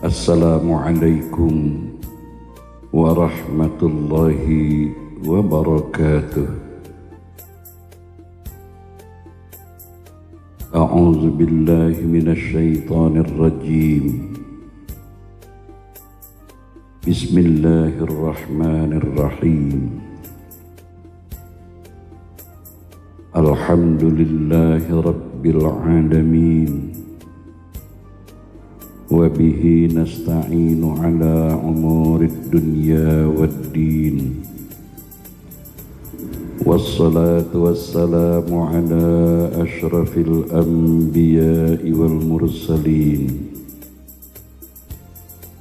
Assalamualaikum warahmatullahi wabarakatuh. A'udzu billahi minasy syaithanir rajim. Bismillahirrahmanirrahim. Alhamdulillahi rabbil alamin. Wa bihi nasta'inu ala umurid dunya waddin. Wassalatu wassalamu ala ashrafil anbiya'i wal mursalin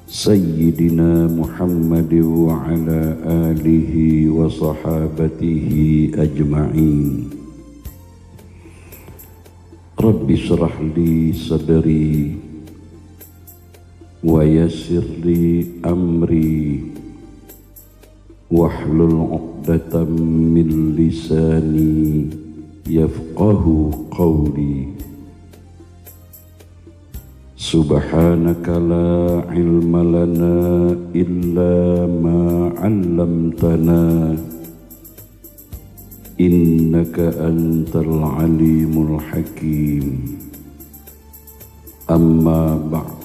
Sayyidina Muhammad wa ala alihi wa sahabatihi ajma'in. Rabbi shrah li sadri wa yassir li amri wahlul 'uqdatam min lisani yafqahu qawli. Subhanaka la ilma lana illa ma 'allamtana innaka antal alimul hakim. Amma ba'd.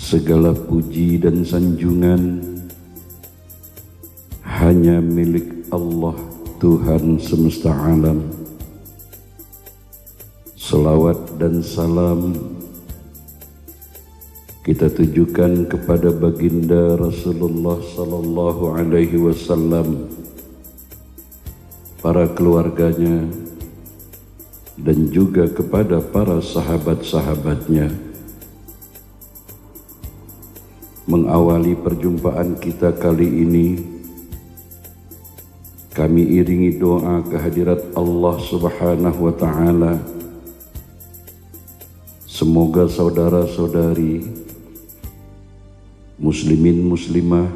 Segala puji dan sanjungan hanya milik Allah, Tuhan semesta alam. Salawat dan salam kita tujukan kepada baginda Rasulullah sallallahu alaihi wasallam, para keluarganya, dan juga kepada para sahabat-sahabatnya. Mengawali perjumpaan kita kali ini, kami iringi doa kehadirat Allah Subhanahu wa Ta'ala. Semoga saudara-saudari, muslimin muslimah,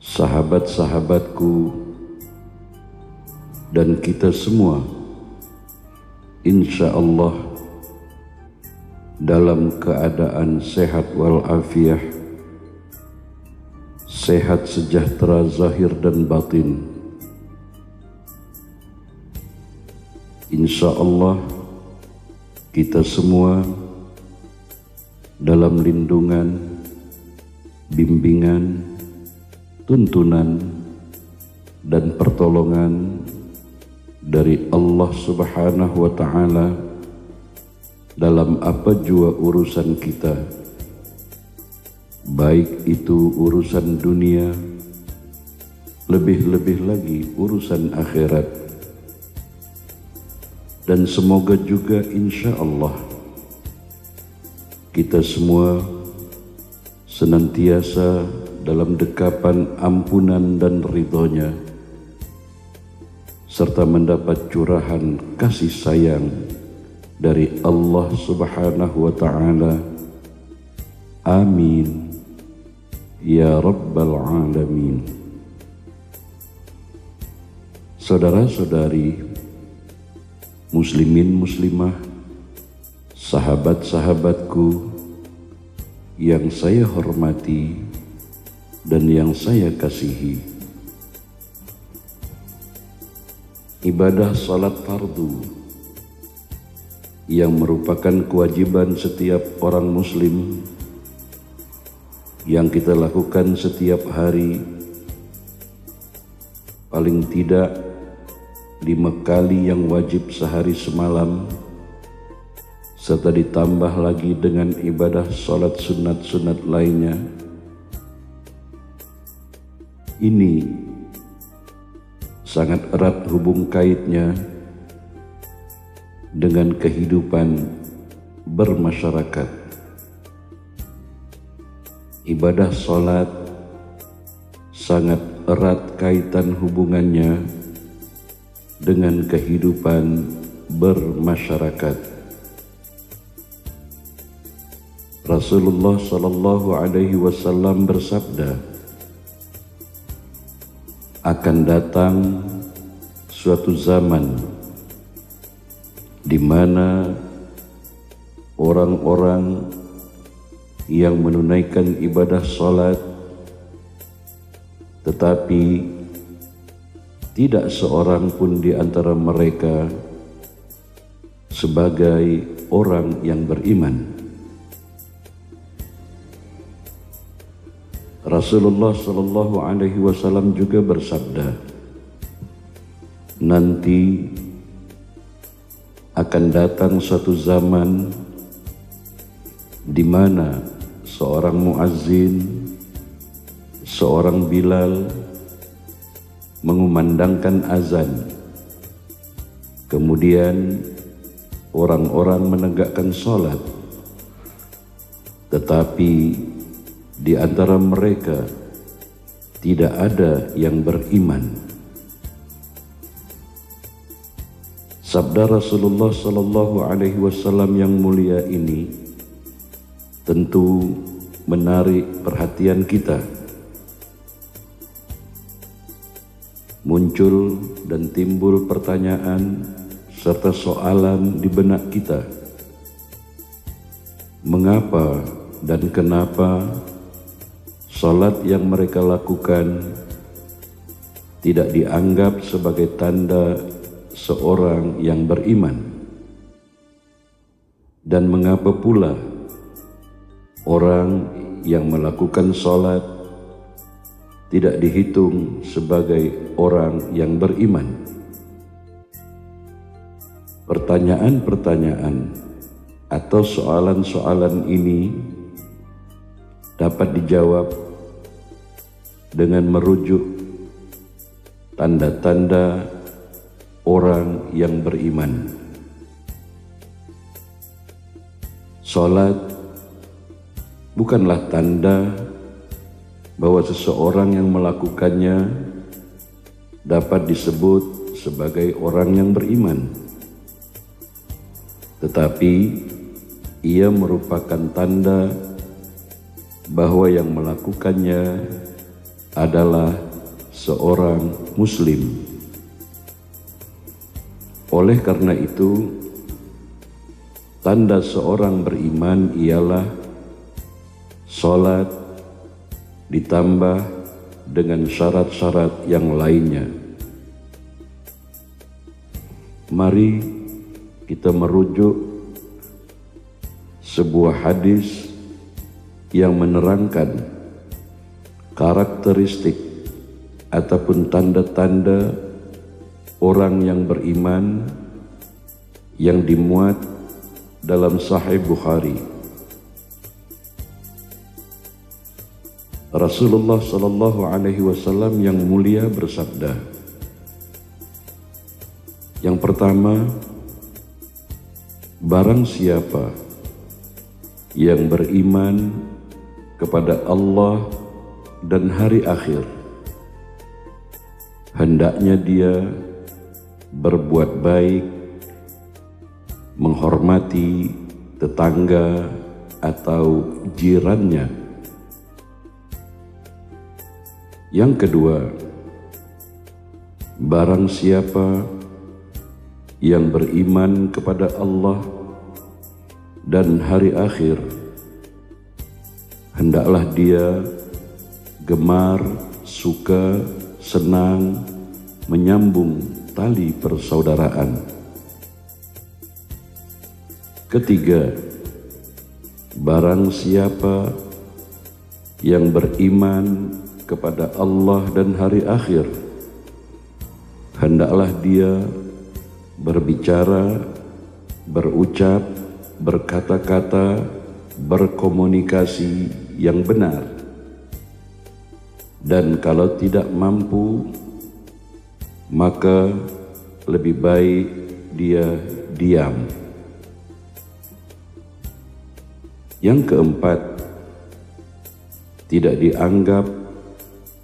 sahabat-sahabatku, dan kita semua insya Allah dalam keadaan sehat walafiat, sehat sejahtera zahir dan batin. Insya Allah kita semua dalam lindungan, bimbingan, tuntunan, dan pertolongan dari Allah Subhanahu wa Ta'ala dalam apa jua urusan kita, baik itu urusan dunia, lebih-lebih lagi urusan akhirat. Dan semoga juga insya Allah kita semua senantiasa dalam dekapan ampunan dan ridhonya, serta mendapat curahan kasih sayang dari Allah Subhanahu wa Ta'ala. Amin ya rabbal alamin. Saudara-saudari, muslimin muslimah, sahabat-sahabatku yang saya hormati dan yang saya kasihi, ibadah salat fardu yang merupakan kewajiban setiap orang muslim yang kita lakukan setiap hari, paling tidak 5 kali yang wajib sehari semalam, serta ditambah lagi dengan ibadah salat sunat-sunat lainnya. Ini sangat erat hubung kaitnya dengan kehidupan bermasyarakat. Ibadah salat sangat erat kaitan hubungannya dengan kehidupan bermasyarakat. Rasulullah sallallahu alaihi wasallam bersabda, akan datang suatu zaman di mana orang-orang yang menunaikan ibadah salat tetapi tidak seorang pun di antara mereka sebagai orang yang beriman. Rasulullah sallallahu alaihi wasallam juga bersabda, nanti akan datang suatu zaman di mana seorang muazzin, seorang Bilal mengumandangkan azan, kemudian orang-orang menegakkan sholat, tetapi di antara mereka tidak ada yang beriman. Sabda Rasulullah sallallahu alaihi wasallam yang mulia ini tentu menarik perhatian kita. Muncul dan timbul pertanyaan serta soalan di benak kita. Mengapa dan kenapa salat yang mereka lakukan tidak dianggap sebagai tanda seorang yang beriman? Dan mengapa pula orang yang melakukan salat tidak dihitung sebagai orang yang beriman? Pertanyaan-pertanyaan atau soalan-soalan ini dapat dijawab dengan merujuk tanda-tanda orang yang beriman. Salat bukanlah tanda bahwa seseorang yang melakukannya dapat disebut sebagai orang yang beriman, tetapi ia merupakan tanda bahwa yang melakukannya adalah seorang muslim. Oleh karena itu, tanda seorang beriman ialah salat ditambah dengan syarat-syarat yang lainnya. Mari kita merujuk sebuah hadis yang menerangkan karakteristik ataupun tanda-tanda orang yang beriman yang dimuat dalam Sahih Bukhari. Rasulullah sallallahu alaihi wasallam yang mulia bersabda, yang pertama, barang siapa yang beriman kepada Allah dan hari akhir, hendaknya dia berbuat baik, menghormati tetangga atau jirannya. Yang kedua, barang siapa yang beriman kepada Allah dan hari akhir, hendaklah dia gemar, suka, senang menyambung tali persaudaraan. Ketiga, barang siapa yang beriman kepada Allah dan hari akhir, hendaklah dia berbicara, berucap, berkata-kata, berkomunikasi yang benar. Dan kalau tidak mampu, maka lebih baik dia diam. Yang keempat, tidak dianggap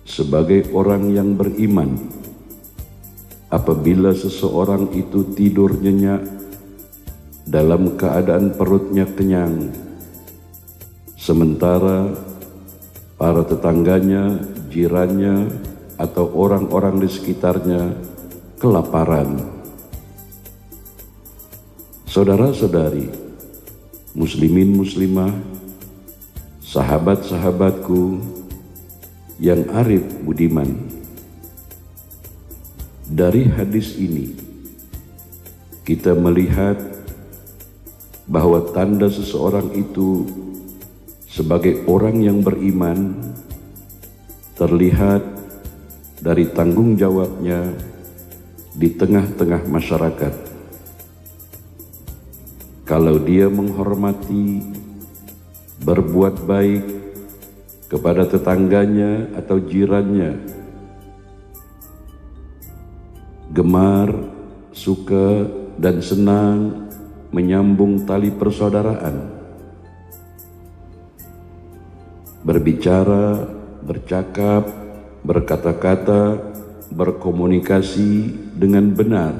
sebagai orang yang beriman apabila seseorang itu tidur nyenyak dalam keadaan perutnya kenyang, sementara para tetangganya, jirannya, atau orang-orang di sekitarnya kelaparan. Saudara-saudari, muslimin muslimah, sahabat-sahabatku yang arif budiman. Dari hadis ini kita melihat bahwa tanda seseorang itu sebagai orang yang beriman terlihat dari tanggung jawabnya di tengah-tengah masyarakat. Kalau dia menghormati, berbuat baik kepada tetangganya atau jirannya, gemar, suka, dan senang menyambung tali persaudaraan, berbicara, bercakap, berkata-kata, berkomunikasi dengan benar,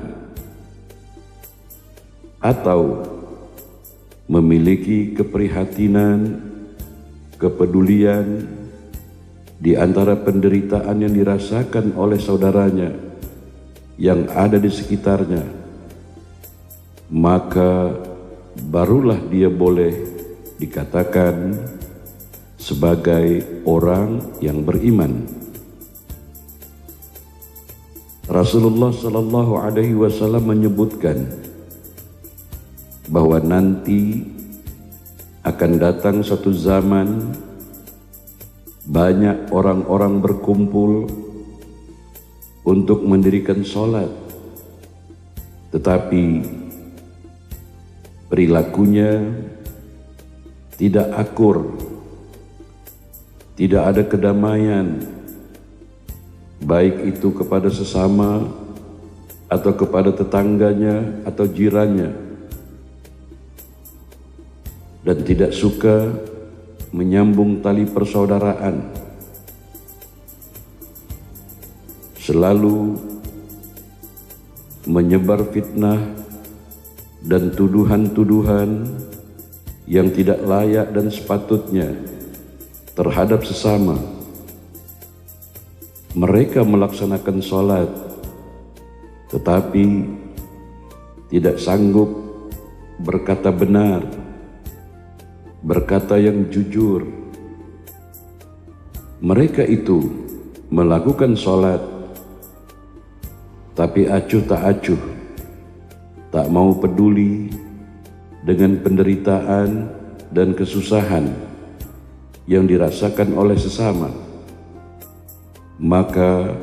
atau memiliki keprihatinan, kepedulian di antara penderitaan yang dirasakan oleh saudaranya yang ada di sekitarnya, maka barulah dia boleh dikatakan sebagai orang yang beriman. Rasulullah Shallallahu Alaihi Wasallam menyebutkan bahwa nanti akan datang satu zaman banyak orang-orang berkumpul untuk mendirikan sholat, tetapi perilakunya tidak akur, tidak ada kedamaian, baik itu kepada sesama atau kepada tetangganya atau jirannya, dan tidak suka menyambung tali persaudaraan, selalu menyebar fitnah dan tuduhan-tuduhan yang tidak layak dan sepatutnya terhadap sesama. Mereka melaksanakan sholat tetapi tidak sanggup berkata benar, berkata yang jujur. Mereka itu melakukan sholat tapi acuh tak acuh, tak mau peduli dengan penderitaan dan kesusahan yang dirasakan oleh sesama. Maka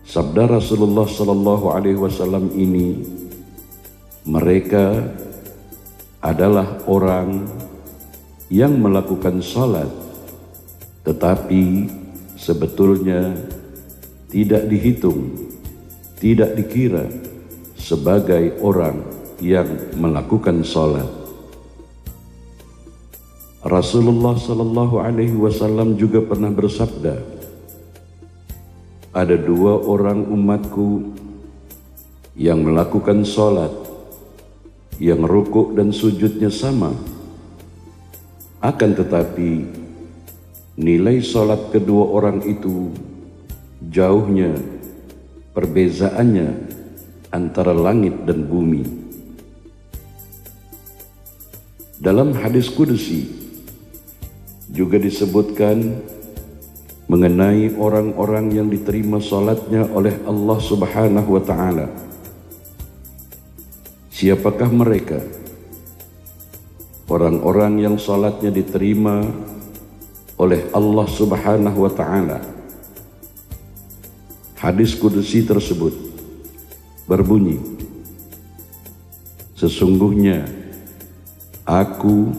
sabda Rasulullah Sallallahu Alaihi Wasallam ini, mereka adalah orang yang melakukan salat tetapi sebetulnya tidak dihitung, tidak dikira sebagai orang yang melakukan salat. Rasulullah Sallallahu Alaihi Wasallam juga pernah bersabda, ada dua orang umatku yang melakukan salat, yang rukuk dan sujudnya sama, akan tetapi nilai salat kedua orang itu jauhnya perbezaannya antara langit dan bumi. Dalam hadis qudsi juga disebutkan mengenai orang-orang yang diterima salatnya oleh Allah Subhanahu wa Ta'ala. Siapakah mereka? Orang-orang yang salatnya diterima oleh Allah Subhanahu wa Ta'ala. Hadis qudsi tersebut berbunyi, sesungguhnya aku,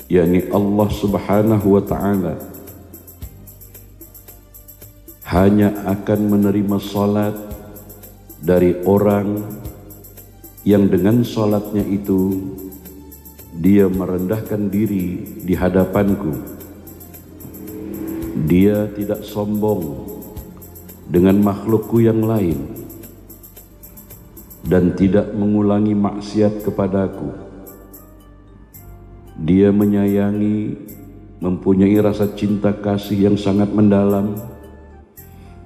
yakni Allah Subhanahu wa Ta'ala, hanya akan menerima salat dari orang yang dengan salatnya itu dia merendahkan diri di hadapanku. Dia tidak sombong dengan makhlukku yang lain dan tidak mengulangi maksiat kepadaku. Dia menyayangi, mempunyai rasa cinta kasih yang sangat mendalam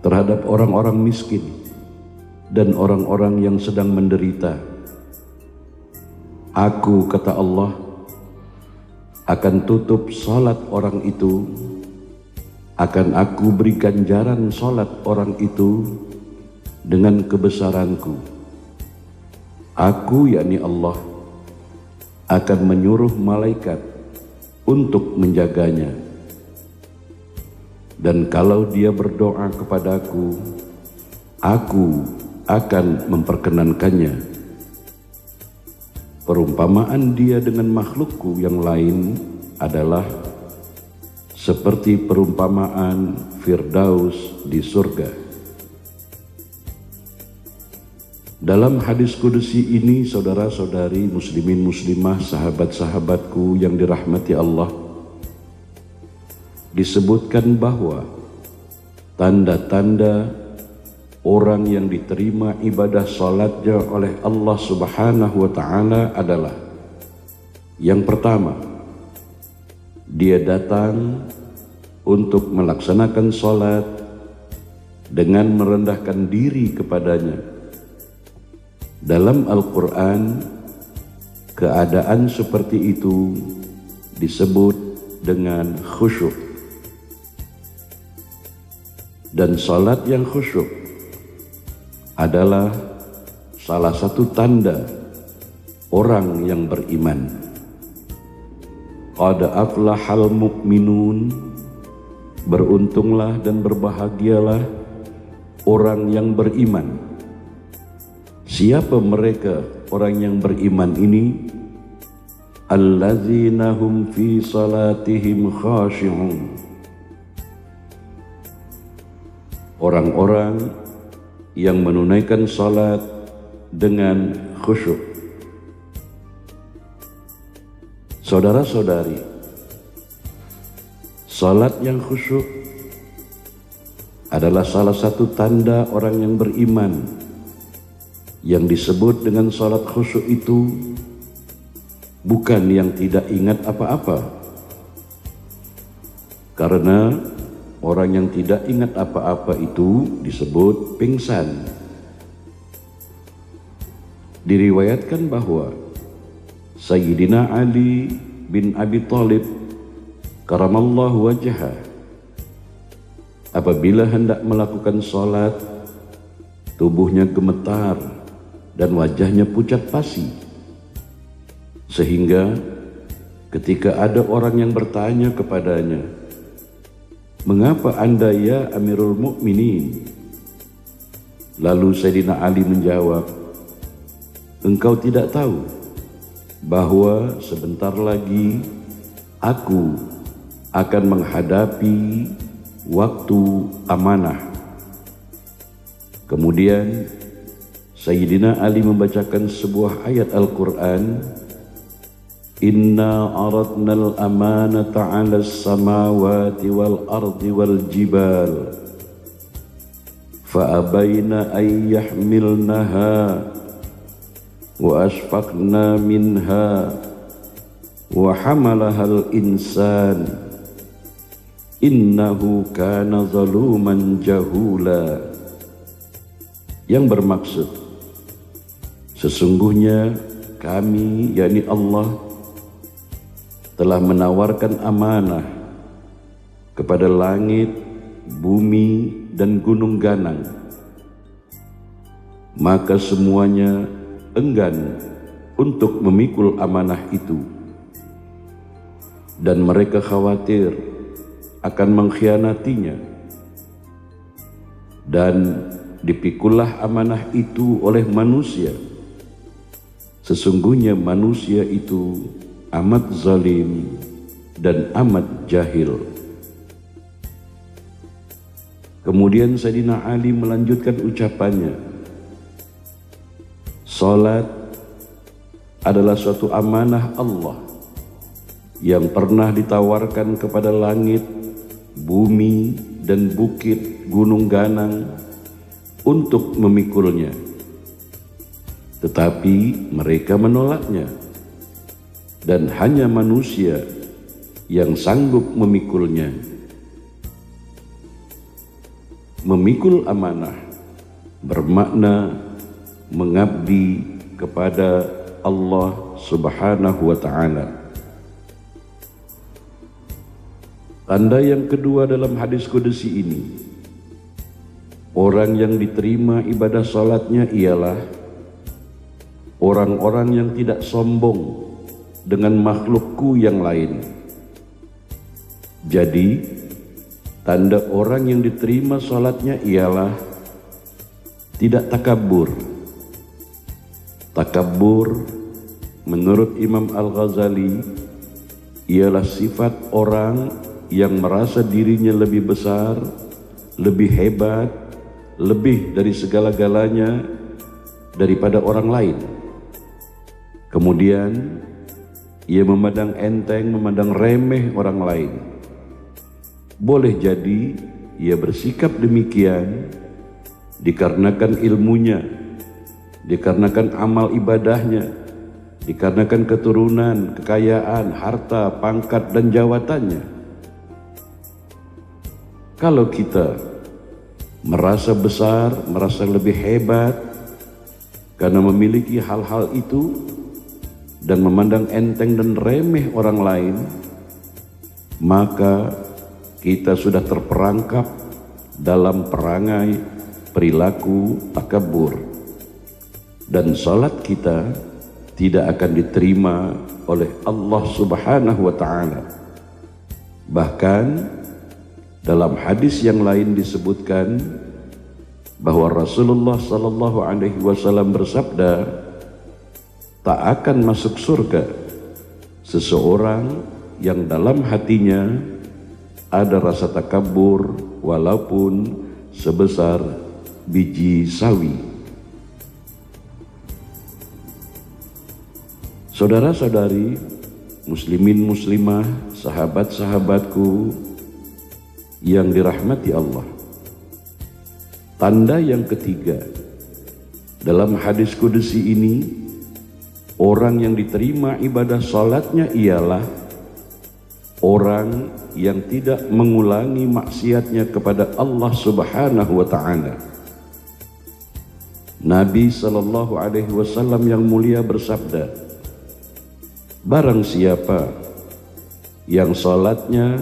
terhadap orang-orang miskin dan orang-orang yang sedang menderita. Aku, kata Allah, akan tutup salat orang itu, akan aku beri ganjaran salat orang itu dengan kebesaranku. Aku, yakni Allah, akan menyuruh malaikat untuk menjaganya. Dan kalau dia berdoa kepadaku, aku akan memperkenankannya. Perumpamaan dia dengan makhlukku yang lain adalah seperti perumpamaan Firdaus di surga. Dalam hadis kudusi ini, saudara-saudari muslimin muslimah, sahabat-sahabatku yang dirahmati Allah, disebutkan bahwa tanda-tanda orang yang diterima ibadah salatnya oleh Allah Subhanahu wa ta'ala adalah: yang pertama, dia datang untuk melaksanakan salat dengan merendahkan diri kepadanya. Dalam Al-Quran, keadaan seperti itu disebut dengan khusyuk. Dan salat yang khusyuk adalah salah satu tanda orang yang beriman. Qad aflahal mu'minun, beruntunglah dan berbahagialah orang yang beriman. Siapa mereka orang yang beriman ini? Allazina hum fi salatihim khashi'un, orang-orang yang menunaikan salat dengan khusyuk. Saudara-saudari, salat yang khusyuk adalah salah satu tanda orang yang beriman. Yang disebut dengan salat khusyuk itu bukan yang tidak ingat apa-apa, karena orang yang tidak ingat apa-apa itu disebut pingsan. Diriwayatkan bahwa Sayyidina Ali bin Abi Thalib karamallahu wajhah, apabila hendak melakukan salat, tubuhnya gemetar dan wajahnya pucat pasi, sehingga ketika ada orang yang bertanya kepadanya, "Mengapa Anda ya Amirul Mukminin?" Lalu Sayyidina Ali menjawab, "Engkau tidak tahu bahwa sebentar lagi aku akan menghadapi waktu amanah." Kemudian Sayyidina Ali membacakan sebuah ayat Al-Quran, Inna aradnal amanata 'alas samawati wal ardi wal jibal fa abaina ay yahmilnaha wa asfaqna minha wa hamalahal insan innahu kana zaluman jahula. Yang bermaksud, sesungguhnya kami, yakni Allah, telah menawarkan amanah kepada langit, bumi, dan gunung ganang. Maka semuanya enggan untuk memikul amanah itu, dan mereka khawatir akan mengkhianatinya. Dan dipikullah amanah itu oleh manusia. Sesungguhnya manusia itu amat zalim dan amat jahil. Kemudian Sayyidina Ali melanjutkan ucapannya, salat adalah suatu amanah Allah yang pernah ditawarkan kepada langit, bumi, dan bukit, gunung ganang untuk memikulnya. Tetapi mereka menolaknya, dan hanya manusia yang sanggup memikulnya. Memikul amanah bermakna mengabdi kepada Allah Subhanahu wa ta'ala. Tanda yang kedua dalam hadis qudsi ini, orang yang diterima ibadah salatnya ialah orang-orang yang tidak sombong dengan makhlukku yang lain. Jadi, tanda orang yang diterima salatnya ialah tidak takabur. Takabur menurut Imam Al-Ghazali ialah sifat orang yang merasa dirinya lebih besar, lebih hebat, lebih dari segala-galanya daripada orang lain. Kemudian ia memandang enteng, memandang remeh orang lain. Boleh jadi ia bersikap demikian dikarenakan ilmunya, dikarenakan amal ibadahnya, dikarenakan keturunan, kekayaan, harta, pangkat, dan jabatannya. Kalau kita merasa besar, merasa lebih hebat karena memiliki hal-hal itu dan memandang enteng dan remeh orang lain, maka kita sudah terperangkap dalam perangai perilaku takabur, dan salat kita tidak akan diterima oleh Allah Subhanahu wa Ta'ala. Bahkan dalam hadis yang lain disebutkan bahwa Rasulullah sallallahu alaihi wasallam bersabda, tak akan masuk surga seseorang yang dalam hatinya ada rasa takabur walaupun sebesar biji sawi. Saudara-saudari, muslimin muslimah, sahabat-sahabatku yang dirahmati Allah, tanda yang ketiga dalam hadis qudsi ini, orang yang diterima ibadah salatnya ialah orang yang tidak mengulangi maksiatnya kepada Allah Subhanahu wa Ta'ala. Nabi sallallahu alaihi wasallam yang mulia bersabda, barang siapa yang salatnya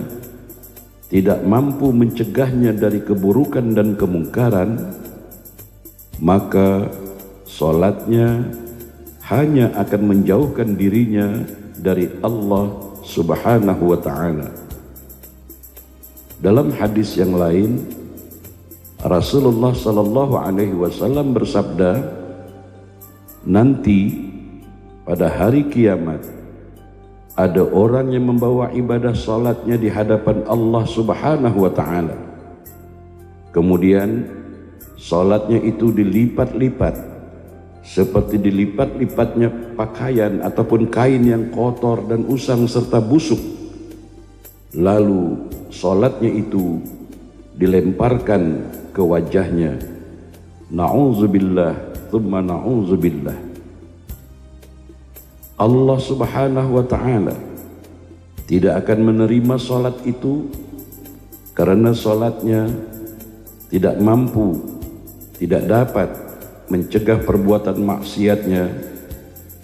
tidak mampu mencegahnya dari keburukan dan kemungkaran, maka salatnya hanya akan menjauhkan dirinya dari Allah Subhanahu wa Ta'ala. Dalam hadis yang lain, Rasulullah sallallahu alaihi wasallam bersabda, nanti pada hari kiamat ada orang yang membawa ibadah salatnya di hadapan Allah Subhanahu wa Ta'ala. Kemudian salatnya itu dilipat-lipat seperti dilipat-lipatnya pakaian ataupun kain yang kotor dan usang serta busuk. Lalu salatnya itu dilemparkan ke wajahnya. Na'udzubillah, thumma na'udzubillah. Allah Subhanahu wa Ta'ala tidak akan menerima salat itu karena salatnya tidak mampu, tidak dapat mencegah perbuatan maksiatnya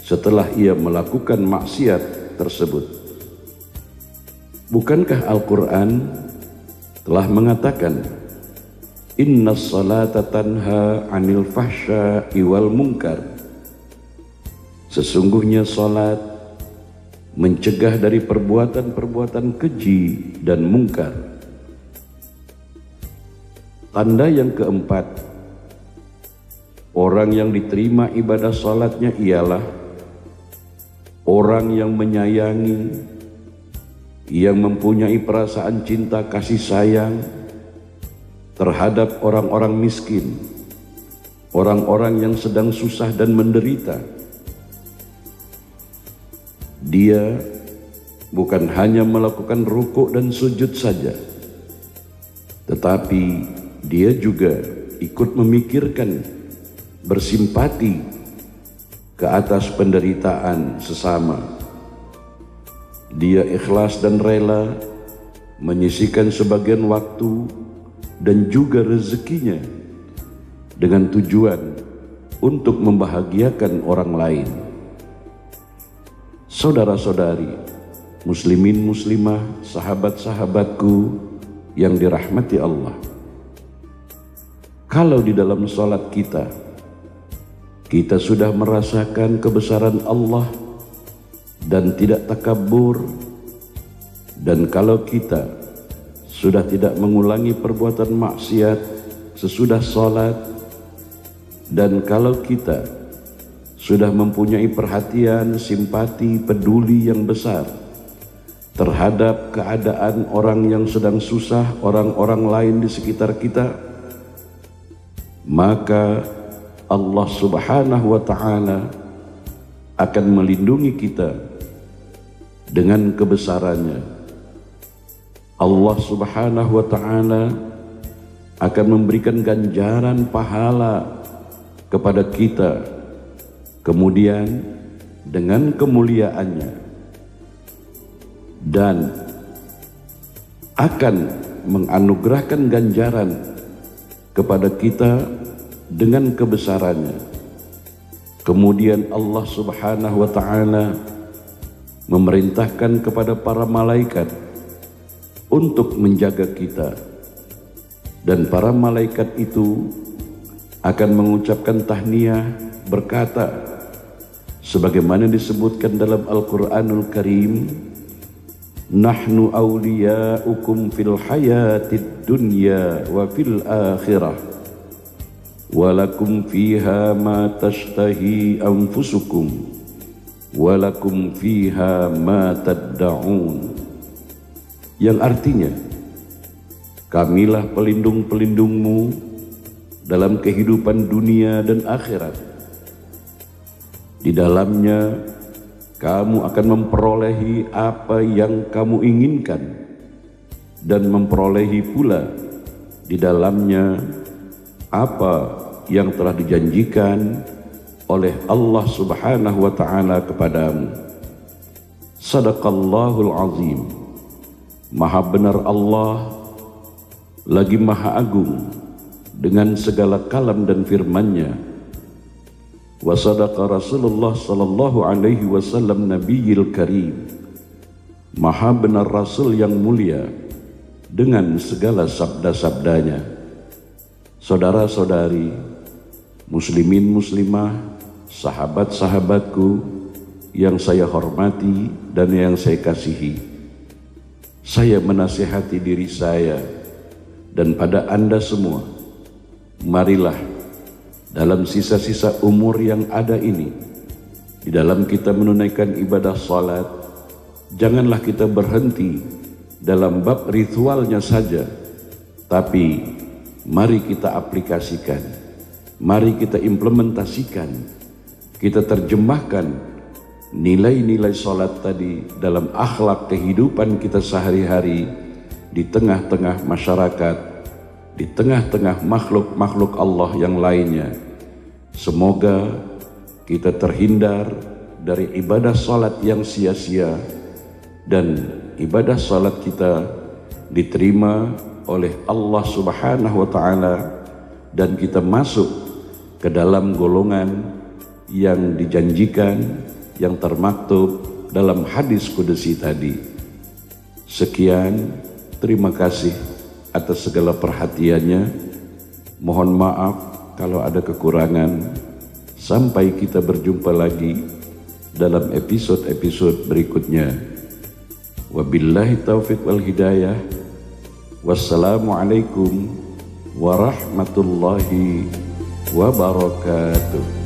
setelah ia melakukan maksiat tersebut. Bukankah Al-Quran telah mengatakan, innas salata tanha anil fahsya'i wal munkar, sesungguhnya salat mencegah dari perbuatan-perbuatan keji dan mungkar. Tanda yang keempat, orang yang diterima ibadah salatnya ialah orang yang menyayangi, yang mempunyai perasaan cinta kasih sayang terhadap orang-orang miskin, orang-orang yang sedang susah dan menderita. Dia bukan hanya melakukan rukuk dan sujud saja, tetapi dia juga ikut memikirkan, bersimpati ke atas penderitaan sesama. Dia ikhlas dan rela menyisihkan sebagian waktu dan juga rezekinya dengan tujuan untuk membahagiakan orang lain. Saudara-saudari, muslimin muslimah, sahabat-sahabatku yang dirahmati Allah. Kalau di dalam salat kita sudah merasakan kebesaran Allah dan tidak takabur, dan kalau kita sudah tidak mengulangi perbuatan maksiat sesudah salat, dan kalau kita sudah mempunyai perhatian, simpati, peduli yang besar terhadap keadaan orang yang sedang susah, orang-orang lain di sekitar kita, maka Allah Subhanahu wa ta'ala akan melindungi kita dengan kebesarannya. Allah Subhanahu wa ta'ala akan memberikan ganjaran pahala kepada kita, kemudian dengan kemuliaannya, dan akan menganugerahkan ganjaran kepada kita dengan kebesarannya. Kemudian Allah Subhanahu wa ta'ala memerintahkan kepada para malaikat untuk menjaga kita, dan para malaikat itu akan mengucapkan tahniyah, berkata sebagaimana disebutkan dalam Al-Qur'anul Karim, nahnu awliya'ukum fil hayatid dunya wa fil akhirah walakum fiha ma tashtahi anfusukum walakum fiha ma tadda'un, yang artinya kamilah pelindung-pelindungmu dalam kehidupan dunia dan akhirat. Di dalamnya kamu akan memperolehi apa yang kamu inginkan, dan memperolehi pula di dalamnya apa yang telah dijanjikan oleh Allah Subhanahu wa ta'ala kepadamu. Sadaqallahul azim. Maha benar Allah, lagi maha agung dengan segala kalam dan firman-Nya. Wa sadaqa Rasulullah sallallahu alaihi wasallam nabiyil karim. Maha benar Rasul yang mulia dengan segala sabda-sabdanya. Saudara-saudari, muslimin muslimah, sahabat-sahabatku yang saya hormati dan yang saya kasihi, saya menasihati diri saya dan pada Anda semua, marilah dalam sisa-sisa umur yang ada ini, di dalam kita menunaikan ibadah salat, janganlah kita berhenti dalam bab ritualnya saja, tapi mari kita aplikasikan, mari kita implementasikan, kita terjemahkan nilai-nilai salat tadi dalam akhlak kehidupan kita sehari-hari di tengah-tengah masyarakat, di tengah-tengah makhluk-makhluk Allah yang lainnya. Semoga kita terhindar dari ibadah salat yang sia-sia, dan ibadah salat kita diterima oleh Allah Subhanahu wa ta'ala, dan kita masuk ke dalam golongan yang dijanjikan, yang termaktub dalam hadis kudusi tadi. Sekian, terima kasih atas segala perhatiannya. Mohon maaf kalau ada kekurangan. Sampai kita berjumpa lagi dalam episode-episode berikutnya. Wabillahi taufiq wal hidayah. Wassalamualaikum warahmatullahi wabarakatuh.